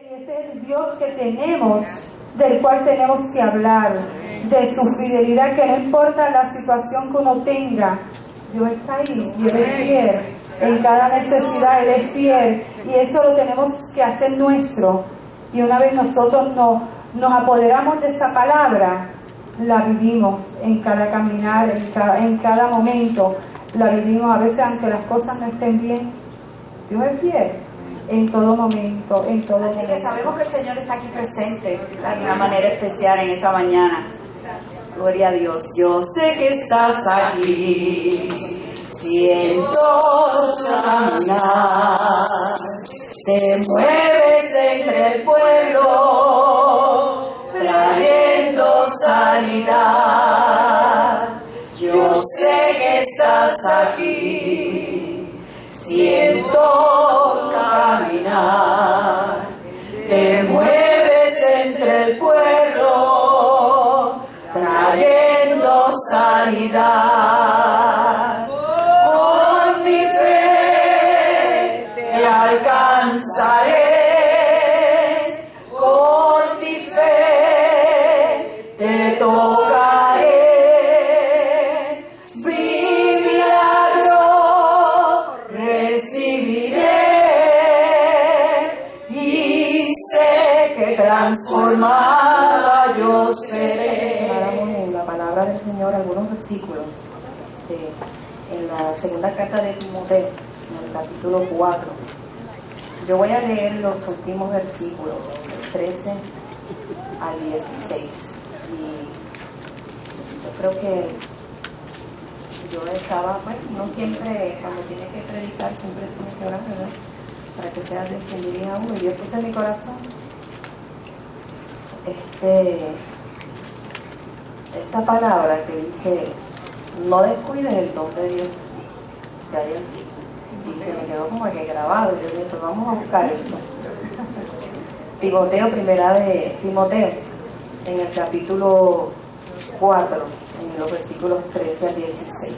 Y ese es el Dios que tenemos, del cual tenemos que hablar, de su fidelidad, que no importa la situación que uno tenga, Dios está ahí y Él es fiel. En cada necesidad Él es fiel, y eso lo tenemos que hacer nuestro. Y una vez nosotros nos apoderamos de esa palabra, la vivimos en cada caminar, en cada momento, la vivimos. A veces, aunque las cosas no estén bien, Dios es fiel en todo momento, en todo momento. Así que sabemos que el Señor está aquí presente de una manera especial en esta mañana. Gloria a Dios. Yo sé que estás aquí, siento tu caminar, te mueves entre el pueblo, trayendo sanidad. Yo sé que estás aquí, siento tu caminar, te mueves entre el pueblo, trayendo sanidad. Con mi fe te alcanzaré, con mi fe te tocaré. Mi milagro recibiré y sé que transformada yo seré. En la palabra del Señor algunos versículos en la segunda carta de Timoteo, en el capítulo 4. Yo voy a leer los últimos versículos, del 13 al 16. Y yo creo que yo estaba, pues, no siempre, cuando tiene que predicar, siempre tiene que orar, ¿verdad? Para que sea Dios quien dirija a uno. Y yo puse en mi corazón esta palabra que dice: no descuides el don de Dios que hay en ti. Y se me quedó como que grabado. Yo dije, pues vamos a buscar eso. Primera de Timoteo, en el capítulo 4, en los versículos 13 al 16.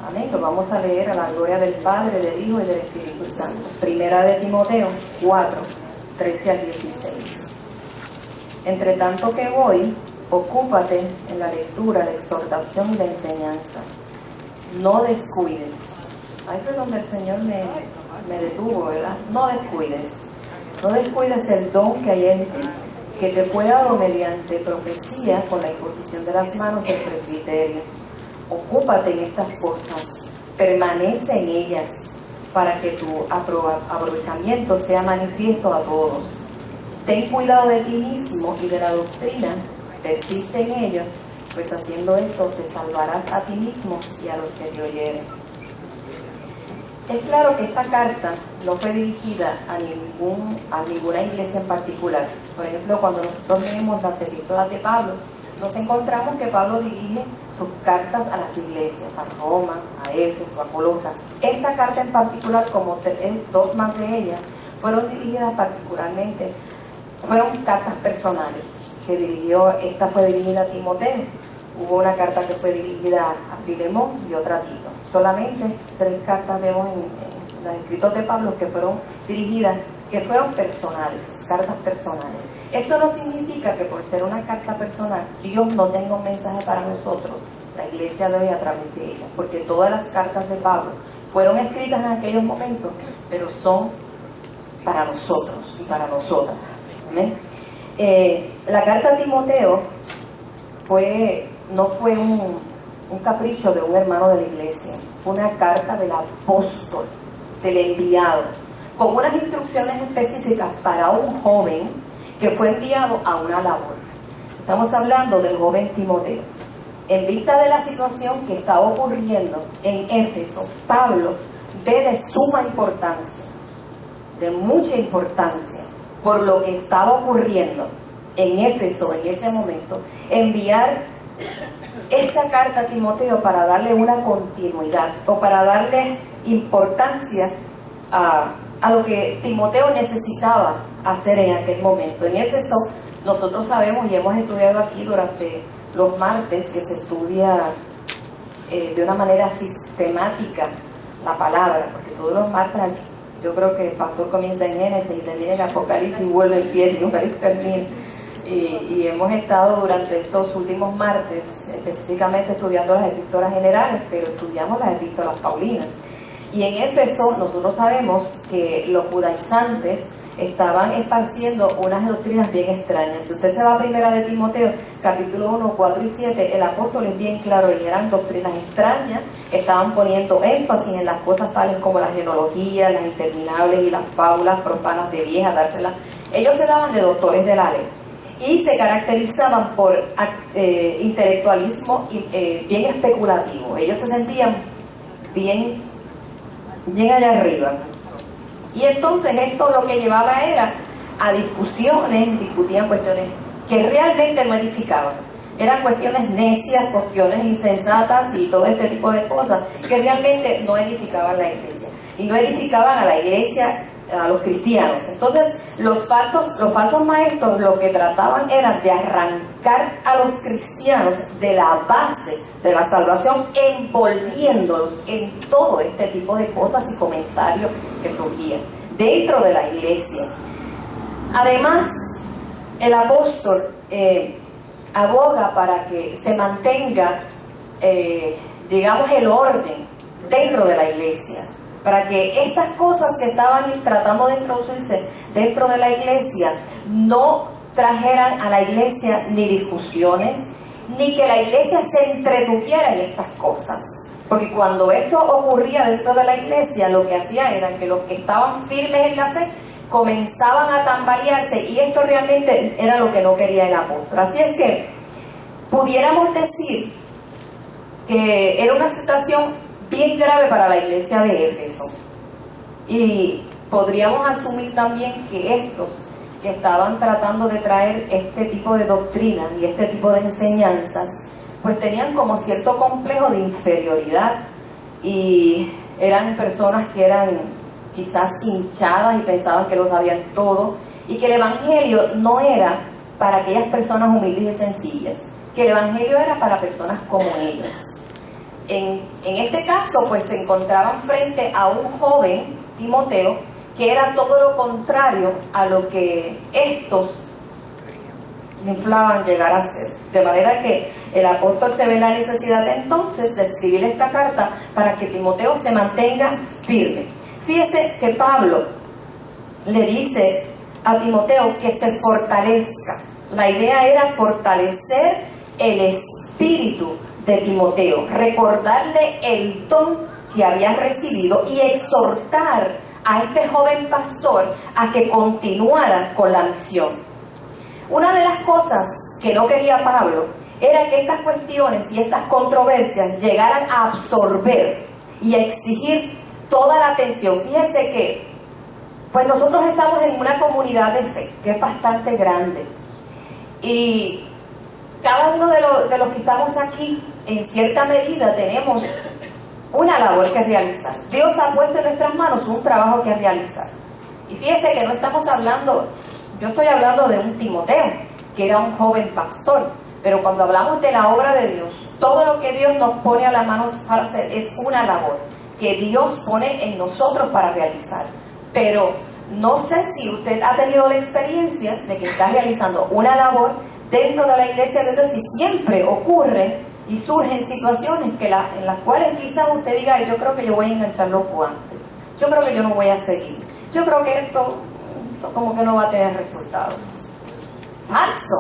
Amén. Lo vamos a leer a la gloria del Padre, del Hijo y del Espíritu Santo. Primera de Timoteo 4, 13 al 16. Entre tanto que voy, ocúpate en la lectura, la exhortación y la enseñanza. No descuides. Ahí fue donde el Señor me detuvo, ¿verdad? No descuides. No descuides el don que hay en ti, que te fue dado mediante profecía con la imposición de las manos del presbiterio. Ocúpate en estas cosas, permanece en ellas, para que tu aprovechamiento sea manifiesto a todos. Ten cuidado de ti mismo y de la doctrina, persiste en ello, pues haciendo esto te salvarás a ti mismo y a los que te oyeren. Es claro que esta carta no fue dirigida a ninguna iglesia en particular. Por ejemplo, cuando nosotros leemos las epístolas de Pablo, nos encontramos que Pablo dirige sus cartas a las iglesias, a Roma, a Éfeso, a Colosas. Esta carta en particular, como dos más de ellas, fueron dirigidas particularmente, fueron cartas personales que dirigió. Esta fue dirigida a Timoteo. Hubo una carta que fue dirigida a Filemón y otra a Tito. Solamente 3 cartas vemos en los escritos de Pablo que fueron dirigidas, que fueron personales, cartas personales. Esto no significa que por ser una carta personal, Dios no tenga un mensaje para nosotros, la iglesia de hoy, a través de ella, porque todas las cartas de Pablo fueron escritas en aquellos momentos, pero son para nosotros y para nosotras. ¿Amén? La carta a Timoteo no fue un capricho de un hermano de la iglesia, fue una carta del apóstol, del enviado, con unas instrucciones específicas para un joven que fue enviado a una labor. Estamos hablando del joven Timoteo. En vista de la situación que estaba ocurriendo en Éfeso, Pablo ve de suma importancia, de mucha importancia, por lo que estaba ocurriendo en Éfeso en ese momento, enviar esta carta a Timoteo para darle una continuidad o para darle importancia a lo que Timoteo necesitaba hacer en aquel momento. En Éfeso, nosotros sabemos y hemos estudiado aquí durante los martes que se estudia de una manera sistemática la palabra, porque todos los martes yo creo que el pastor comienza en Génesis y termina en Apocalipsis y vuelve el pie y Apocalipsis termina. Y hemos estado durante estos últimos martes específicamente estudiando las epístolas generales, pero estudiamos las epístolas paulinas. Y en Éfeso nosotros sabemos que los judaizantes estaban esparciendo unas doctrinas bien extrañas. Si usted se va a Primera de Timoteo, capítulo 1, 4 y 7, el apóstol es bien claro, y eran doctrinas extrañas, estaban poniendo énfasis en las cosas tales como la genealogía, las interminables y las fábulas profanas de vieja, dárselas. Ellos se daban de doctores de la ley y se caracterizaban por intelectualismo bien especulativo. Ellos se sentían bien allá arriba. Y entonces esto lo que llevaba era a discusiones, discutían cuestiones que realmente no edificaban. Eran cuestiones necias, cuestiones insensatas y todo este tipo de cosas que realmente no edificaban la iglesia. Y no edificaban a la iglesia, a los cristianos. Entonces los falsos maestros lo que trataban era de arrancar a los cristianos de la base de la salvación, envolviéndolos en todo este tipo de cosas y comentarios que surgían dentro de la iglesia. Además, el apóstol aboga para que se mantenga, digamos, el orden dentro de la iglesia, para que estas cosas que estaban tratando de introducirse dentro de la iglesia no trajeran a la iglesia ni discusiones, ni que la iglesia se entretuviera en estas cosas. Porque cuando esto ocurría dentro de la iglesia, lo que hacía era que los que estaban firmes en la fe comenzaban a tambalearse, y esto realmente era lo que no quería el apóstol. Así es que pudiéramos decir que era una situación bien grave para la iglesia de Éfeso, y podríamos asumir también que estos que estaban tratando de traer este tipo de doctrina y este tipo de enseñanzas, pues tenían como cierto complejo de inferioridad, y eran personas que eran quizás hinchadas y pensaban que lo sabían todo, y que el evangelio no era para aquellas personas humildes y sencillas, que el evangelio era para personas como ellos. En este caso, pues se encontraban frente a un joven, Timoteo, que era todo lo contrario a lo que estos inflaban llegar a ser. De manera que el apóstol se ve la necesidad entonces de escribir esta carta para que Timoteo se mantenga firme. Fíjese que Pablo le dice a Timoteo que se fortalezca. La idea era fortalecer el espíritu de Timoteo, recordarle el don que había recibido y exhortar a este joven pastor a que continuara con la misión. Una de las cosas que no quería Pablo era que estas cuestiones y estas controversias llegaran a absorber y a exigir toda la atención. Fíjese que pues nosotros estamos en una comunidad de fe que es bastante grande, y cada uno de los que estamos aquí, en cierta medida, tenemos una labor que realizar. Dios ha puesto en nuestras manos un trabajo que realizar. Y fíjese que no estamos hablando, yo estoy hablando de un Timoteo, que era un joven pastor, pero cuando hablamos de la obra de Dios, todo lo que Dios nos pone a las manos para hacer es una labor que Dios pone en nosotros para realizar. Pero no sé si usted ha tenido la experiencia de que está realizando una labor dentro de la iglesia de Dios, y siempre ocurren y surgen situaciones en las cuales quizás usted diga: yo creo que yo voy a enganchar los guantes, yo creo que yo no voy a seguir, yo creo que esto como que no va a tener resultados. Falso.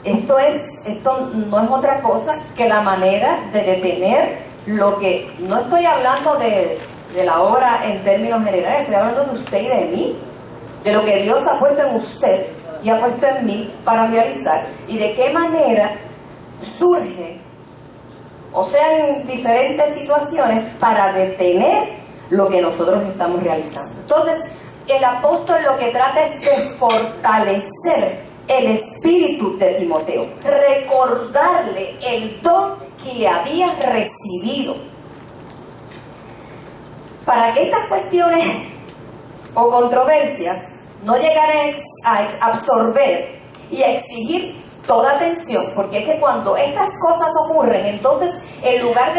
Esto no es otra cosa que la manera de detener lo que, no estoy hablando de la obra en términos generales, estoy hablando de usted y de mí, de lo que Dios ha puesto en usted y ha puesto en mí para realizar, y de qué manera surge, o sea, en diferentes situaciones, para detener lo que nosotros estamos realizando. Entonces, el apóstol lo que trata es de fortalecer el espíritu de Timoteo, recordarle el don que había recibido, para que estas cuestiones o controversias no llegaran a absorber y a exigir toda atención, porque es que cuando estas cosas ocurren, entonces en lugar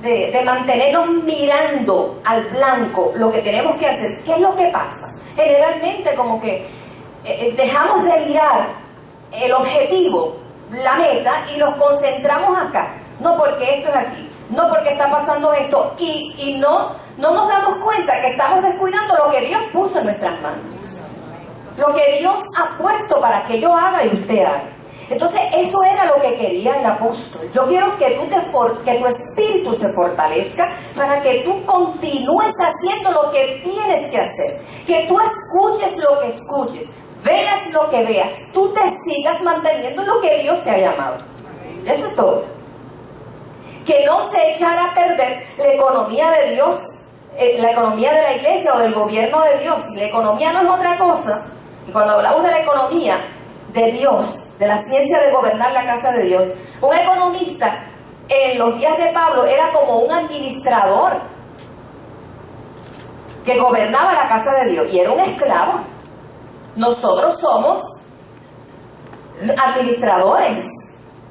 de mantenernos mirando al blanco lo que tenemos que hacer, ¿qué es lo que pasa? Generalmente como que dejamos de mirar el objetivo, la meta, y nos concentramos acá. No porque esto es aquí, no porque está pasando esto, y no nos damos cuenta que estamos descuidando lo que Dios puso en nuestras manos, lo que Dios ha puesto para que yo haga y usted haga. Entonces eso era lo que quería el apóstol. Yo quiero que tu espíritu se fortalezca para que tú continúes haciendo lo que tienes que hacer, que tú escuches lo que escuches, veas lo que veas, tú te sigas manteniendo lo que Dios te ha llamado. Eso es todo. Que no se echara a perder la economía de Dios, la economía de la iglesia o del gobierno de Dios. Y la economía no es otra cosa. Y cuando hablamos de la economía de Dios, de la ciencia de gobernar la casa de Dios, un economista en los días de Pablo era como un administrador que gobernaba la casa de Dios y era un esclavo. Nosotros somos administradores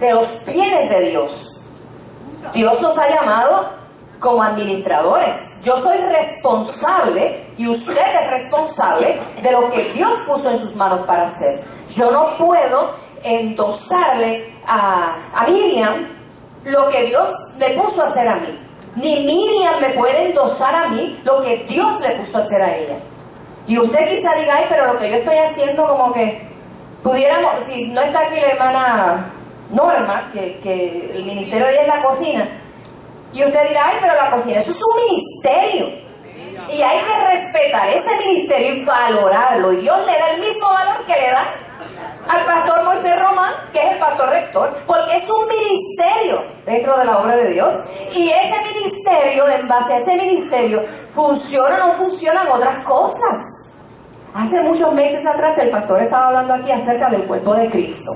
de los bienes de Dios. Dios nos ha llamado como administradores. Yo soy responsable y usted es responsable de lo que Dios puso en sus manos para hacer. Yo no puedo endosarle a Miriam lo que Dios le puso a hacer a mí, ni Miriam me puede endosar a mí lo que Dios le puso a hacer a ella. Y usted quizá diga, ay, pero lo que yo estoy haciendo, como que pudiéramos, si no está aquí la hermana Norma, que el ministerio de ella es la cocina, y usted dirá, ay, pero la cocina, eso es un ministerio, y hay que respetar ese ministerio y valorarlo, y Dios le da el mismo valor que le da al pastor Moisés Román, que es el pastor rector, porque es un ministerio dentro de la obra de Dios, y ese ministerio, en base a ese ministerio, funcionan o no funcionan otras cosas. Hace muchos meses atrás el pastor estaba hablando aquí acerca del cuerpo de Cristo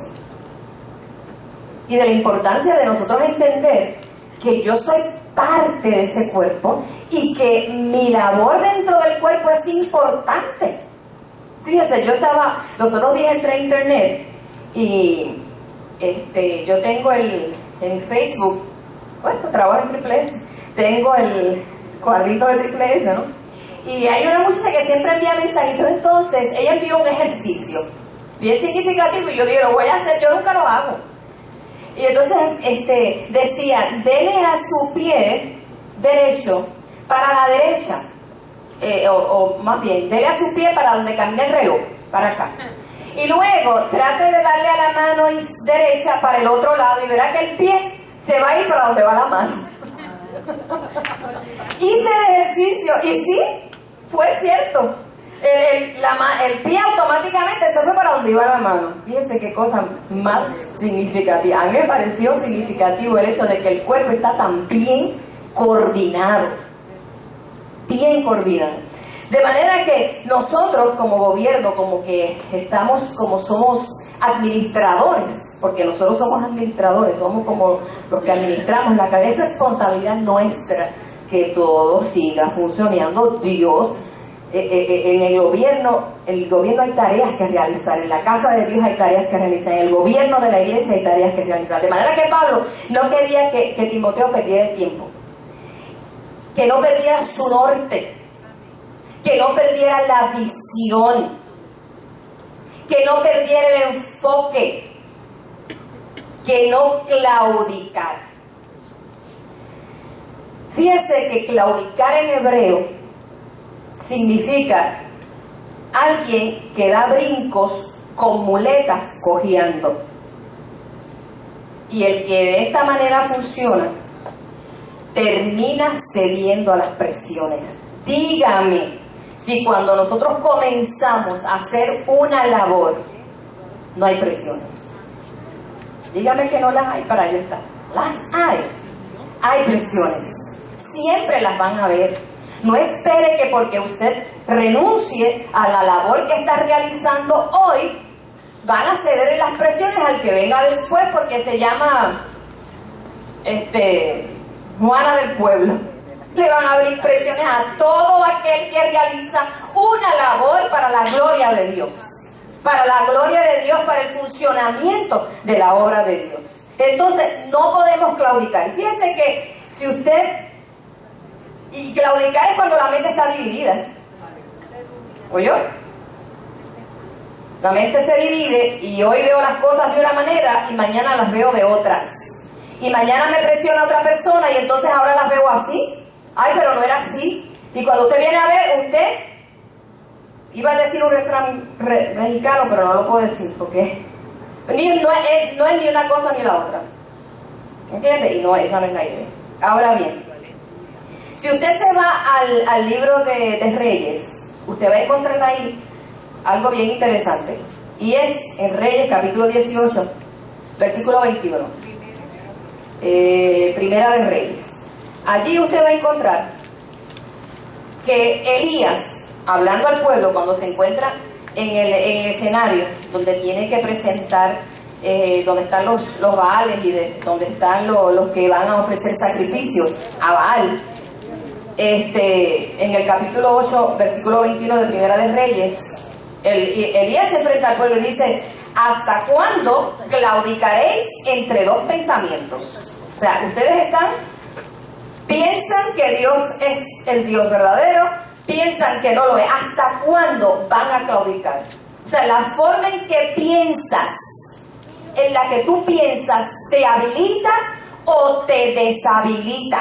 y de la importancia de nosotros entender que yo soy parte de ese cuerpo y que mi labor dentro del cuerpo es importante. Fíjese, los otros días entré a internet y yo tengo en Facebook, bueno, trabajo en Triple S, tengo el cuadrito de Triple S, ¿no? Y hay una muchacha que siempre envía mensajitos, entonces ella envió un ejercicio bien significativo y yo digo, lo voy a hacer, yo nunca lo hago. Y entonces decía, dele a su pie derecho para la derecha, o más bien, dele a su pie para donde camina el reloj, para acá. Y luego trate de darle a la mano derecha para el otro lado y verá que el pie se va a ir para donde va la mano. Hice el ejercicio y sí, fue cierto. El pie automáticamente se fue para donde iba la mano. Fíjese qué cosa más significativa. A mí me pareció significativo el hecho de que el cuerpo está tan bien coordinado. Bien coordinado. De manera que nosotros como gobierno, como somos administradores, porque nosotros somos administradores, somos como los que administramos la cabeza, es responsabilidad nuestra que todo siga funcionando. Dios, en el gobierno hay tareas que realizar, en la casa de Dios hay tareas que realizar, en el gobierno de la iglesia hay tareas que realizar. De manera que Pablo no quería que Timoteo perdiera el tiempo, que no perdiera su norte, que no perdiera la visión, que no perdiera el enfoque, que no claudicara. Fíjese que claudicar en hebreo significa alguien que da brincos con muletas cojeando. Y el que de esta manera funciona termina cediendo a las presiones. Dígame si cuando nosotros comenzamos a hacer una labor no hay presiones. Dígame que no las hay para yo estar. Las hay. Hay presiones. Siempre las van a ver. No espere que porque usted renuncie a la labor que está realizando hoy, van a ceder en las presiones al que venga después, porque se llama Juana del pueblo. Le van a abrir presiones a todo aquel que realiza una labor para la gloria de Dios. Para la gloria de Dios, para el funcionamiento de la obra de Dios. Entonces, no podemos claudicar. Fíjense que Si usted, y claudicar es cuando la mente está dividida. ¿Oyó? La mente se divide y hoy veo las cosas de una manera y mañana las veo de otras. Y mañana me presiona otra persona y entonces ahora las veo así. Ay, pero no era así. Y cuando usted viene a ver, usted iba a decir un refrán mexicano, pero no lo puedo decir porque no es ni una cosa ni la otra. ¿Entiende? Y no, esa no es la idea. Ahora bien, si usted se va al libro de Reyes, usted va a encontrar ahí algo bien interesante. Y es en Reyes capítulo 18, versículo 21. Primera de Reyes. Allí usted va a encontrar que Elías, hablando al pueblo, cuando se encuentra en el escenario donde tiene que presentar, donde están los Baales y donde están los que van a ofrecer sacrificios a Baal, en el capítulo 8, versículo 21 de Primera de Reyes, Elías se enfrenta al pueblo y dice: ¿hasta cuándo claudicaréis entre dos pensamientos? O sea, ustedes piensan que Dios es el Dios verdadero, piensan que no lo es. ¿Hasta cuándo van a claudicar? O sea, la forma en que piensas, en la que tú piensas, ¿te habilita o te deshabilita?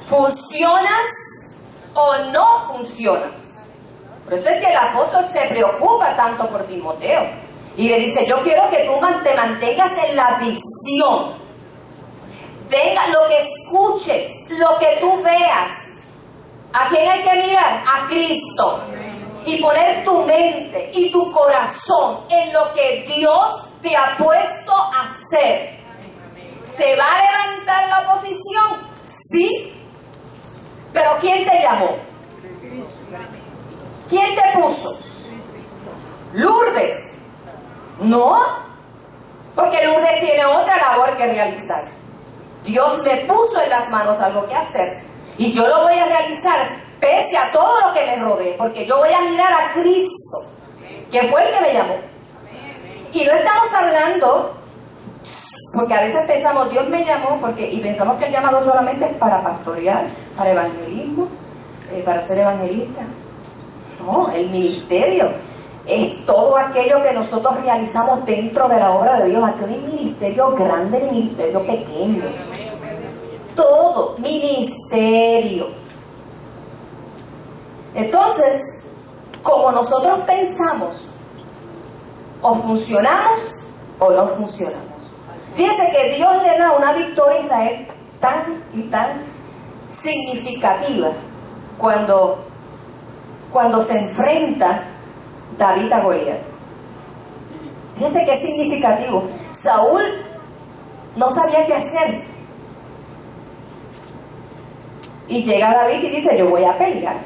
¿Funcionas o no funcionas? Por eso es que el apóstol se preocupa tanto por Timoteo y le dice: yo quiero que tú te mantengas en la visión. Venga, lo que escuches, lo que tú veas. ¿A quién hay que mirar? A Cristo. Y poner tu mente y tu corazón en lo que Dios te ha puesto a hacer. ¿Se va a levantar la oposición? Sí. ¿Pero quién te llamó? ¿Quién te puso? ¿Lourdes? No. Porque Lourdes tiene otra labor que realizar. Dios me puso en las manos algo que hacer y yo lo voy a realizar pese a todo lo que me rodee, porque yo voy a mirar a Cristo, que fue el que me llamó. Y no estamos hablando, porque a veces pensamos: Dios me llamó, y pensamos que el llamado solamente es para pastorear, para evangelismo, para ser evangelista. No, el ministerio es todo aquello que nosotros realizamos dentro de la obra de Dios. Aquí no hay ministerio grande ni ministerio pequeño. Todo ministerio. Entonces, como nosotros pensamos, o funcionamos o no funcionamos. Fíjense que Dios le da una victoria a Israel tan y tan significativa cuando se enfrenta David a Goliat. Fíjense qué significativo. Saúl no sabía qué hacer. Y llega David y dice: yo voy a pelear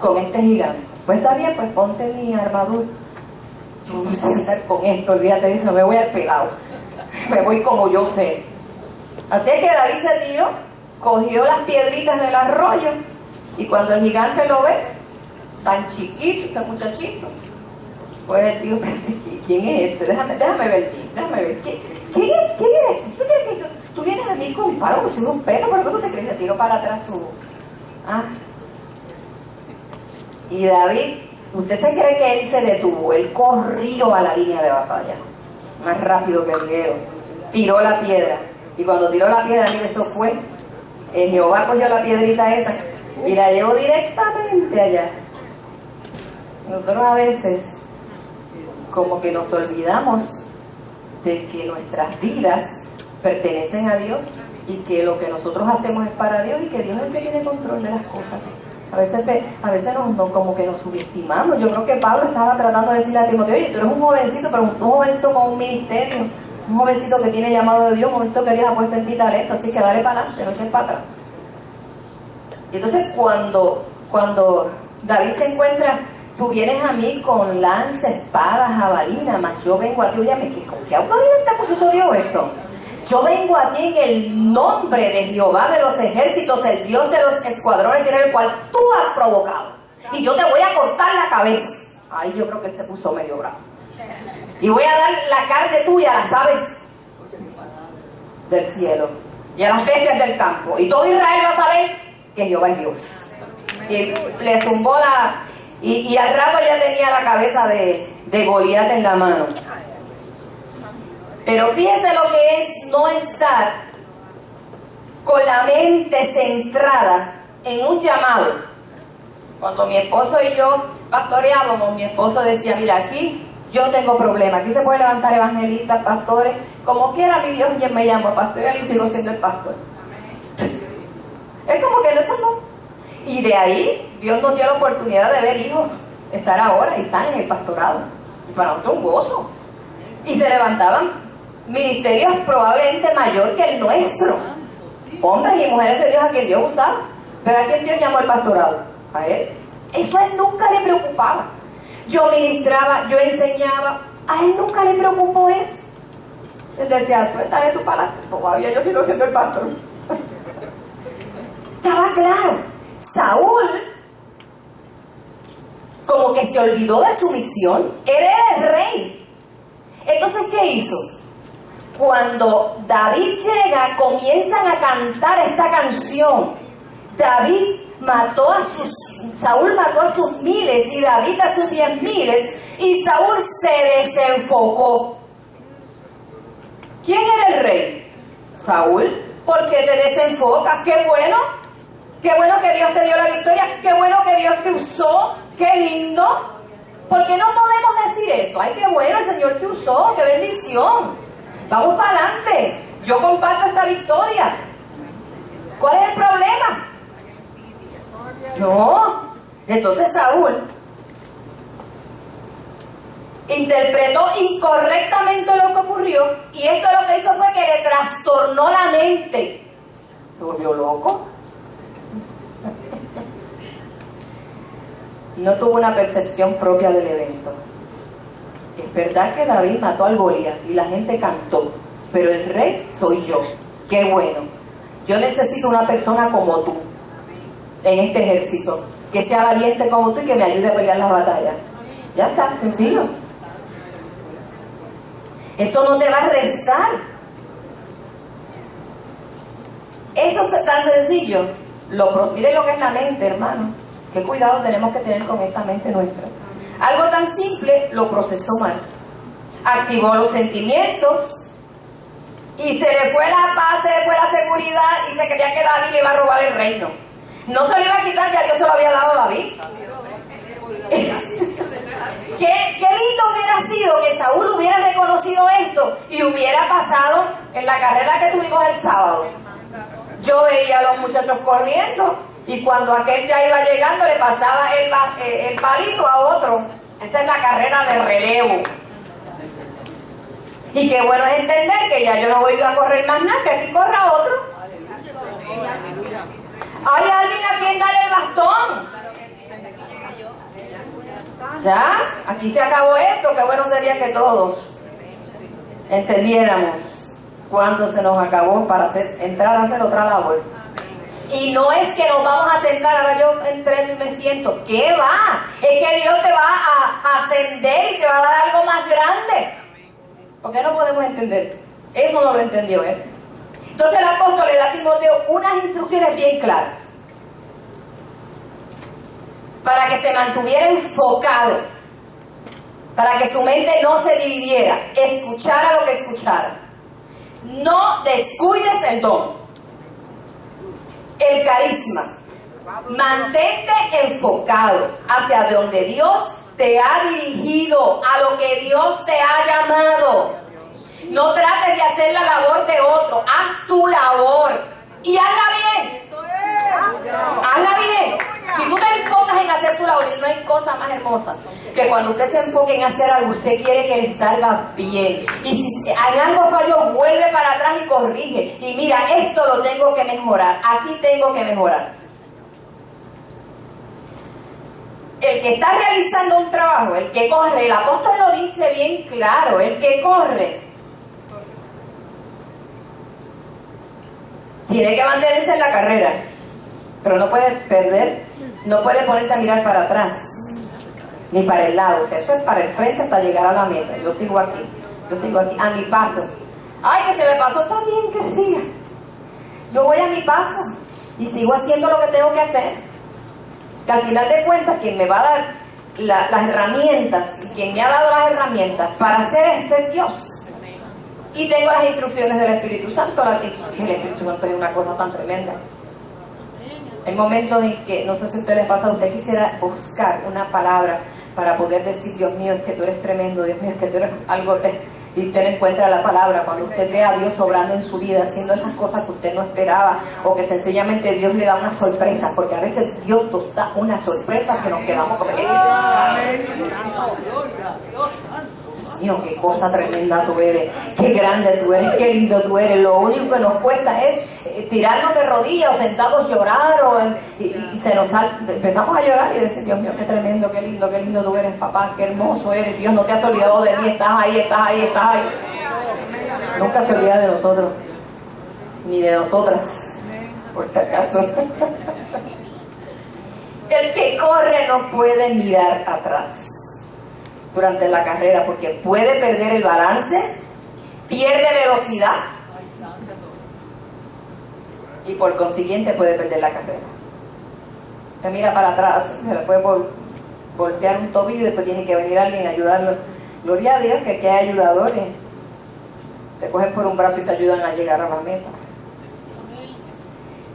con este gigante. Pues está bien, pues ponte mi armadura. Yo no sé andar con esto, olvídate de eso, me voy al pelado. Me voy como yo sé. Así es que David se tiró, cogió las piedritas del arroyo, y cuando el gigante lo ve, tan chiquito, ese muchachito, pues él dijo: ¿quién es este? Déjame ver. ¿Quién eres tú? ¿Tú crees que tú vienes a mí con un palo, con un pelo? ¿Pero qué tú te crees? Se tiró para atrás Y David, ¿usted se cree que él se detuvo? Él corrió a la línea de batalla, más rápido que el guerrero, tiró la piedra, y cuando tiró la piedra, mire, eso fue, Jehová cogió la piedrita esa y la llevó directamente allá. Nosotros a veces como que nos olvidamos de que nuestras vidas pertenecen a Dios y que lo que nosotros hacemos es para Dios y que Dios es el que tiene control de las cosas. A veces como que nos subestimamos. Yo creo que Pablo estaba tratando de decirle a Timoteo: oye, tú eres un jovencito, pero un jovencito con un ministerio, un jovencito que tiene llamado de Dios, un jovencito que Dios ha puesto en ti talento, así que dale para adelante, no eches para atrás. Y entonces cuando David se encuentra: tú vienes a mí con lanza, espada, jabalina, mas yo vengo a ti. Oye, ¿con qué autoridad este muchacho dio esto? Yo vengo a ti en el nombre de Jehová de los ejércitos, el Dios de los escuadrones, el cual tú has provocado, y yo te voy a cortar la cabeza. Ay, yo creo que él se puso medio bravo. Y voy a dar la carne tuya a las aves. del cielo y a las bestias del campo. Y todo Israel va a saber que Jehová es Dios. Y le zumbó y al rato ya tenía la cabeza de Goliat en la mano. Pero fíjese lo que es no estar con la mente centrada en un llamado. Cuando mi esposo y yo pastoreábamos, mi esposo decía, mira, aquí yo no tengo problema, aquí se puede levantar evangelistas, pastores, como quiera mi Dios quien me llama pastorear y sigo siendo el pastor. Es como que eso no. Y de ahí Dios nos dio la oportunidad de ver hijos estar ahora y están en el pastorado. Y para nosotros un gozo. Y se levantaban ministerios probablemente mayor que el nuestro. Hombres y mujeres de Dios a quien Dios usaba. Pero a quien Dios llamó al pastorado. A él. Eso a él nunca le preocupaba. Yo ministraba, yo enseñaba. A él nunca le preocupó eso. Él decía, pues dale tú para adelante. Todavía yo sigo siendo el pastor. Estaba claro. Saúl como que se olvidó de su misión. Él era el rey. Entonces, ¿qué hizo? Cuando David llega, comienzan a cantar esta canción. Saúl mató a sus miles y David a sus 10,000, y Saúl se desenfocó. ¿Quién era el rey? Saúl. ¿Por qué te desenfocas? ¡Qué bueno! ¡Qué bueno que Dios te dio la victoria! ¡Qué bueno que Dios te usó! ¡Qué lindo! ¿Por qué no podemos decir eso? ¡Ay, qué bueno, el Señor te usó! ¡Qué bendición! ¡Vamos para adelante! Yo comparto esta victoria. ¿Cuál es el problema? No. Entonces Saúl interpretó incorrectamente lo que ocurrió, y esto lo que hizo fue que le trastornó la mente. Se volvió loco. No tuvo una percepción propia del evento. Es verdad que David mató al Goliat y la gente cantó, pero el rey soy yo. Qué bueno. Yo necesito una persona como tú en este ejército, que sea valiente como tú y que me ayude a pelear las batallas. Ya está, sencillo. Eso no te va a restar. Eso es tan sencillo. Miren lo que es la mente, hermano. Qué cuidado tenemos que tener con esta mente nuestra. Algo tan simple lo procesó mal. Activó los sentimientos y se le fue la paz, se le fue la seguridad y se creía que David le iba a robar el reino. No se lo iba a quitar, ya Dios se lo había dado a David. Qué lindo hubiera sido que Saúl hubiera reconocido esto y hubiera pasado en la carrera que tuvimos el sábado. Yo veía a los muchachos corriendo y cuando aquel ya iba llegando le pasaba el palito a otro. Esa es la carrera de relevo. Y qué bueno es entender que ya yo no voy a correr más nada, que aquí corra otro. Hay alguien a quien darle el bastón. Ya, aquí se acabó esto. Qué bueno sería que todos entendiéramos cuándo se nos acabó para entrar a hacer otra labor. Y no es que nos vamos a sentar, ahora yo entreno y me siento. ¿Qué va? Es que Dios te va a ascender y te va a dar algo más grande. ¿Por qué no podemos entender eso? Eso no lo entendió él. Entonces el apóstol le da a Timoteo unas instrucciones bien claras para que se mantuviera enfocado, para que su mente no se dividiera, escuchara lo que escuchara. No descuides el don, el carisma. Mantente enfocado hacia donde Dios te ha dirigido, a lo que Dios te ha llamado. No trates de hacer la labor de otro, haz tu labor y hazla bien. Hazla bien. Si tú te enfocas en hacer tu labor, no hay cosa más hermosa que cuando usted se enfoque en hacer algo, usted quiere que le salga bien. Y si en algo falló, vuelve para atrás y corrige. Y mira, esto lo tengo que mejorar, aquí tengo que mejorar. El que está realizando un trabajo, el que corre, el apóstol lo dice bien claro, el que corre tiene que mantenerse en la carrera, pero no puede perder, no puede ponerse a mirar para atrás, ni para el lado. O sea, eso es para el frente hasta llegar a la meta. Yo sigo aquí, a mi paso, Ay, que se me pasó, está bien, que siga. Yo voy a mi paso y sigo haciendo lo que tengo que hacer. Que al final de cuentas, quien me va a dar las herramientas, y quien me ha dado las herramientas para hacer esto es Dios. Y tengo las instrucciones del Espíritu Santo. Que el Espíritu Santo es una cosa tan tremenda. Hay momentos en que, no sé si a usted les pasa, usted quisiera buscar una palabra para poder decir, Dios mío, es que tú eres tremendo, Dios mío, es que tú eres algo, y usted no encuentra la palabra. Cuando usted ve a Dios obrando en su vida, haciendo esas cosas que usted no esperaba, o que sencillamente Dios le da una sorpresa, porque a veces Dios nos da una sorpresa que nos quedamos como, Dios mío, qué cosa tremenda tú eres, qué grande tú eres, qué lindo tú eres. Lo único que nos cuesta es tirarnos de rodillas o sentados llorar, y se nos empezamos a llorar y decir, Dios mío, qué tremendo, qué lindo tú eres, papá, qué hermoso eres, Dios, no te has olvidado de mí, estás ahí. Nunca se olvida de nosotros, ni de nosotras, por si acaso. El que corre no puede mirar atrás durante la carrera, porque puede perder el balance, pierde velocidad y por consiguiente puede perder la carrera. Usted mira para atrás, se le puede voltear un tobillo y después tiene que venir alguien a ayudarlo. Gloria a Dios que aquí hay ayudadores. Te cogen por un brazo y te ayudan a llegar a la meta.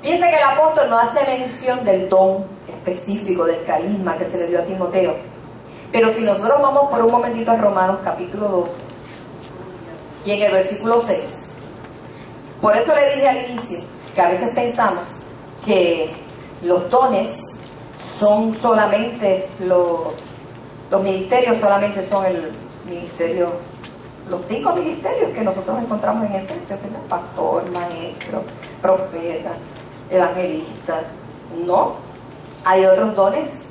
Fíjense que el apóstol no hace mención del don específico, del carisma que se le dio a Timoteo. Pero si nosotros vamos por un momentito a Romanos capítulo 12 y en el versículo 6, por eso le dije al inicio que a veces pensamos que los dones son solamente los ministerios, solamente son el ministerio, los 5 ministerios que nosotros encontramos en Efesios, ¿verdad? Pastor, maestro, profeta, evangelista. No, hay otros dones.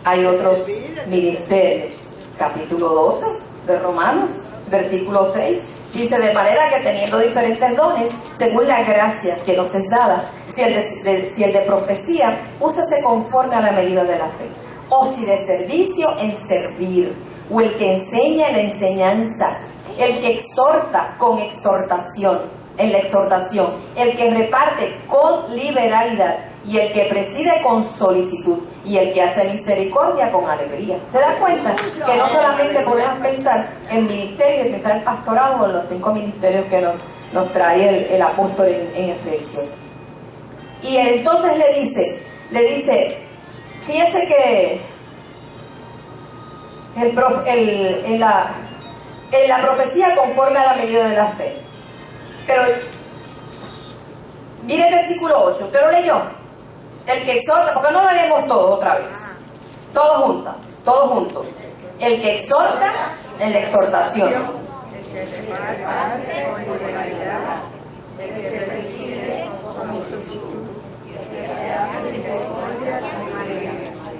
Hay otros ministerios. Capítulo 12 de Romanos, versículo 6, dice: de manera que teniendo diferentes dones, según la gracia que nos es dada, si el de profecía, úsese conforme a la medida de la fe. O si de servicio, en servir. O el que enseña, en la enseñanza. El que exhorta, con exhortación, en la exhortación. El que reparte, con liberalidad. Y el que preside, con solicitud. Y el que hace misericordia, con alegría. ¿Se da cuenta? Que no solamente podemos pensar en ministerio y pensar en pastorado o en los 5 ministerios que nos trae el apóstol en Efesios. Y entonces le dice, fíjese que en la profecía conforme a la medida de la fe. Pero mire el versículo 8, ¿usted lo leyó? El que exhorta, porque no lo leemos todo otra vez, todos juntos. El que exhorta, en la exhortación.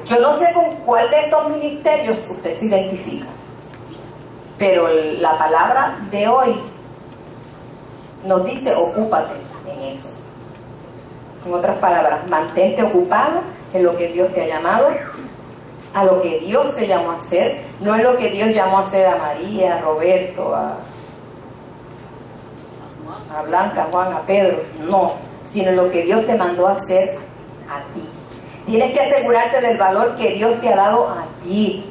Yo no sé con cuál de estos ministerios usted se identifica, pero la palabra de hoy nos dice: ocúpate en eso. En otras palabras, mantente ocupado en lo que Dios te ha llamado, a lo que Dios te llamó a hacer, no en lo que Dios llamó a hacer a María, a Roberto, a Blanca, a Juan, a Pedro, no, sino en lo que Dios te mandó a hacer a ti. Tienes que asegurarte del valor que Dios te ha dado a ti,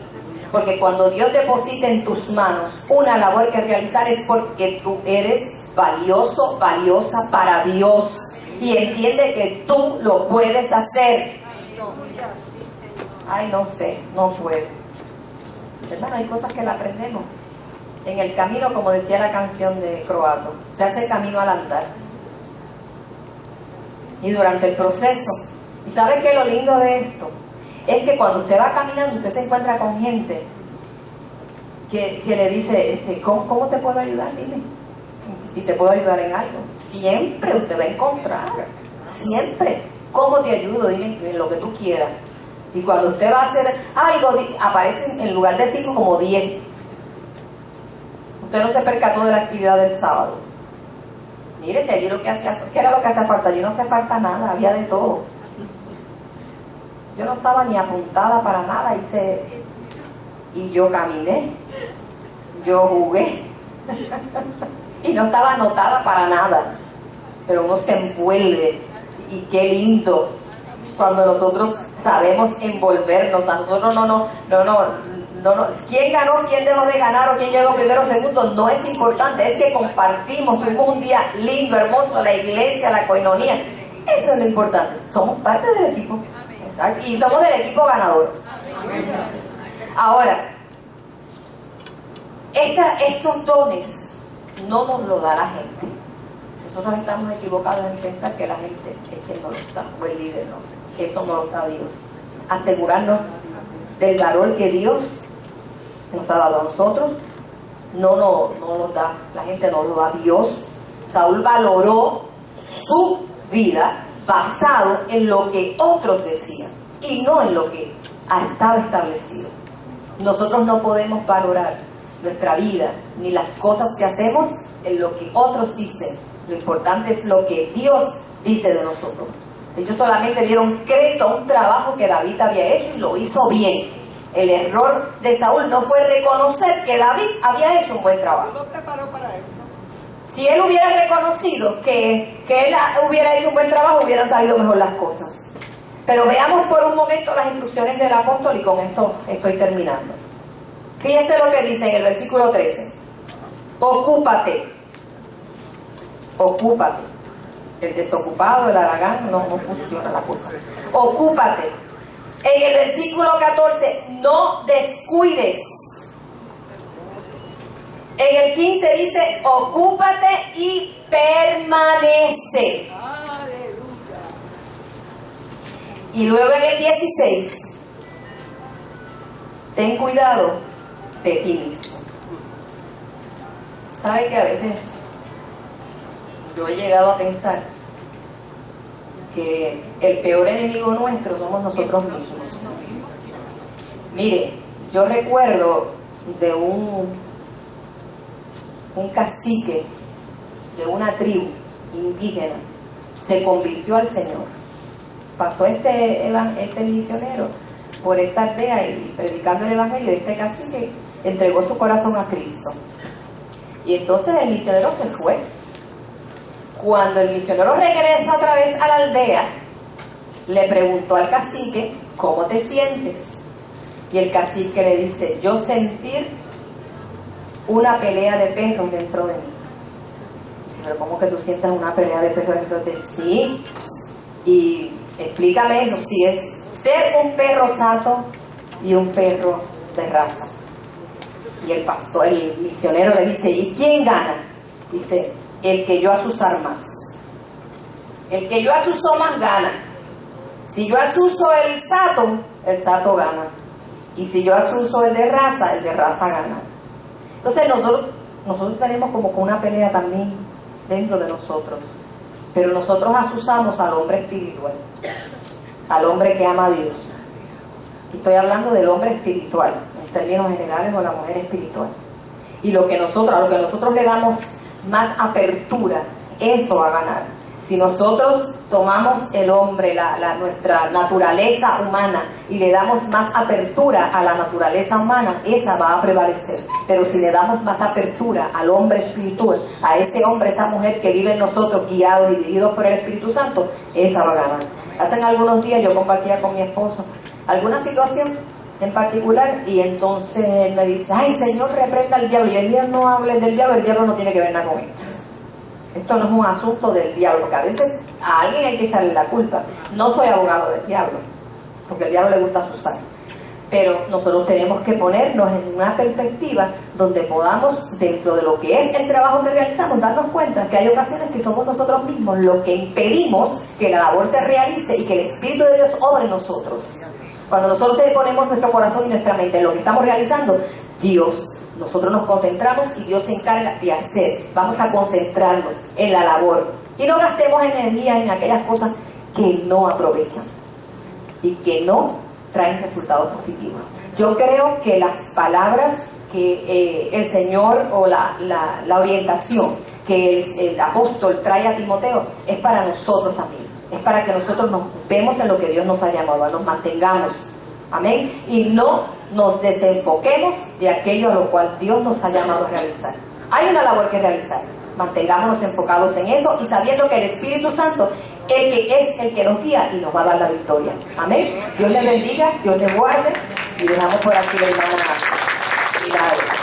porque cuando Dios deposita en tus manos una labor que realizar es porque tú eres valioso, valiosa para Dios. Y entiende que tú lo puedes hacer. Ay, no sé, no puedo. Hermano, hay cosas que la aprendemos en el camino, como decía la canción de Croato. Se hace el camino al andar. Y durante el proceso. ¿Y sabe qué? Lo lindo de esto es que cuando usted va caminando, usted se encuentra con gente que le dice, ¿cómo te puedo ayudar? Dime. Si te puedo ayudar en algo. Siempre usted va a encontrar. Siempre. ¿Cómo te ayudo? Dime en lo que tú quieras. Y cuando usted va a hacer algo, aparecen en lugar de 5 como 10. Usted no se percató de la actividad del sábado. Mire, si allí ¿qué era lo que hacía falta? Allí no hacía falta nada, había de todo. Yo no estaba ni apuntada para nada, y yo caminé, yo jugué. y no estaba anotada para nada, pero uno se envuelve, y qué lindo cuando nosotros sabemos envolvernos. A nosotros no, quién ganó, quién dejó de ganar o quién llegó primero o segundo, no es importante, es que compartimos, tuvimos un día lindo, hermoso, la iglesia, la coinonía, eso es lo importante, somos parte del equipo. Exacto. Y somos del equipo ganador. Ahora, estos dones no nos lo da la gente. Nosotros estamos equivocados en pensar que la gente es quien nos lo está, o el líder no. Eso no lo da Dios. Asegurarnos del valor que Dios nos ha dado a nosotros, no nos da, la gente no lo da Dios. Saúl valoró su vida basado en lo que otros decían y no en lo que estaba establecido. Nosotros no podemos valorar nuestra vida ni las cosas que hacemos en lo que otros dicen. Lo importante es lo que Dios dice de nosotros. Ellos solamente dieron crédito a un trabajo que David había hecho y lo hizo bien. El error de Saúl no fue reconocer que David había hecho un buen trabajo. ¿No preparó para eso? Si él hubiera reconocido que él hubiera hecho un buen trabajo, hubieran salido mejor las cosas. Pero veamos por un momento las instrucciones del apóstol y con esto estoy terminando. Fíjese lo que dice en el versículo 13. Ocúpate. Ocúpate. El desocupado, el haragán, no funciona la cosa. Ocúpate. En el versículo 14, no descuides. En el 15 dice, ocúpate y permanece. Y luego en el 16, ten cuidado de ti mismo. ¿Sabe que a veces yo he llegado a pensar que el peor enemigo nuestro somos nosotros mismos? Mire, yo recuerdo de un cacique de una tribu indígena, se convirtió al Señor. Pasó este misionero por esta aldea y predicando el evangelio. Este cacique entregó su corazón a Cristo. Y entonces el misionero se fue. Cuando el misionero regresa otra vez a la aldea, le preguntó al cacique, ¿cómo te sientes? Y el cacique le dice, yo sentir una pelea de perros dentro de mí. Dice, pero ¿cómo que tú sientas una pelea de perros dentro de ti? Sí. Y explícame eso, si es ser un perro sato y un perro de raza. Y el misionero le dice, ¿y quién gana? Dice, el que yo asuso más. El que yo asuso más gana. Si yo asuso el sato gana. Y si yo asuso el de raza gana. Entonces nosotros tenemos como que una pelea también dentro de nosotros. Pero nosotros asusamos al hombre espiritual, al hombre que ama a Dios. Y estoy hablando del hombre espiritual, en términos generales, o la mujer espiritual. Y a lo que nosotros le damos más apertura, eso va a ganar. Si nosotros tomamos el hombre, nuestra naturaleza humana, y le damos más apertura a la naturaleza humana, esa va a prevalecer. Pero si le damos más apertura al hombre espiritual, a ese hombre, esa mujer que vive en nosotros, guiados y dirigidos por el Espíritu Santo, esa va a ganar. Hace algunos días yo compartía con mi esposo alguna situación en particular, y entonces él me dice, ay Señor, reprenda al diablo. Y el día no hable del diablo, el diablo no tiene que ver nada con esto. Esto no es un asunto del diablo, porque a veces a alguien hay que echarle la culpa. No soy abogado del diablo, porque al diablo le gusta asusar. Pero nosotros tenemos que ponernos en una perspectiva donde podamos, dentro de lo que es el trabajo que realizamos, darnos cuenta que hay ocasiones que somos nosotros mismos los que impedimos que la labor se realice y que el Espíritu de Dios obre en nosotros. Cuando nosotros ponemos nuestro corazón y nuestra mente en lo que estamos realizando, nosotros nos concentramos y Dios se encarga de hacer. Vamos a concentrarnos en la labor y no gastemos energía en aquellas cosas que no aprovechan y que no traen resultados positivos. Yo creo que las palabras que el Señor, o la orientación que el apóstol trae a Timoteo, es para nosotros también. Es para que nosotros nos vemos en lo que Dios nos ha llamado, nos mantengamos, amén, y no nos desenfoquemos de aquello a lo cual Dios nos ha llamado a realizar. Hay una labor que realizar, Mantengámonos enfocados en eso y sabiendo que el Espíritu Santo el que es el que nos guía y nos va a dar la victoria. Amén. Dios les bendiga, Dios les guarde y dejamos por aquí la hermana Milagro.